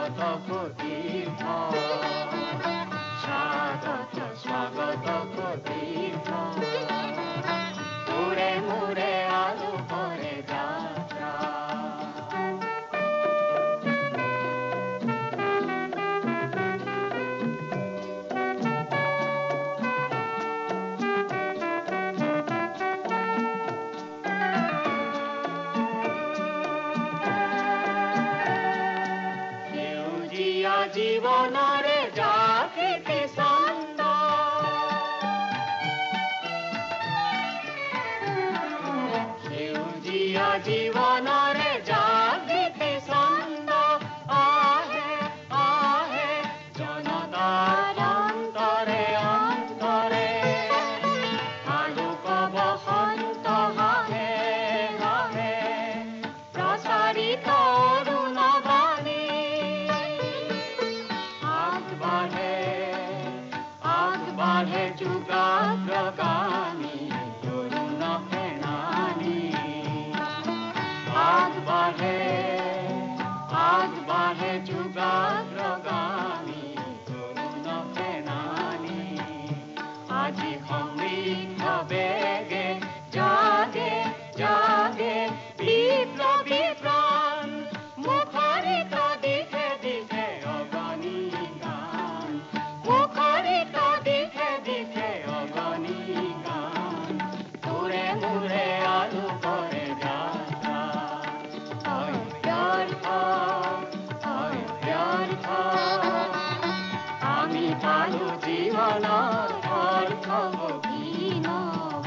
স্বাগত তীৰ্থ স্বাগত স্বাগত তীৰ্থ মুড়ে মুড়ে আলো কৰে যাত্ৰা জীবনৰে জাগৃতি ছন্দ সেউজীয়া জীবনৰে জাগৃতি ছন্দ আহে আহে জনতাৰ অন্তৰে অন্তৰে আলোক বসন্ত হাহে হাহে প্ৰচাৰিত आगे जुगाग्रगामी तरुण सेनानी आग बढ़े जुगाग्रगामी तरुण सेनानी আজি সমৃদ্ধ বেগে জাগে জাগে বিপ্লবী প্রাণ মুখরিত দিশে দিশে অগণী গান মুখরিত দিশে দিশে অগণী গান মুড়ে মুড়ে আলো করে যাত্রা হয় ব্যর্থ আমি পালো জীবনৰ অৰ্থ অভিনৱ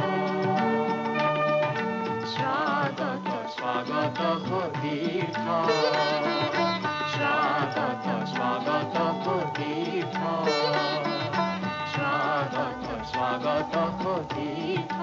স্বাগত স্বাগত তীৰ্থ স্বাগত স্বাগত তীৰ্থ স্বাগত স্বাগত তীৰ্থ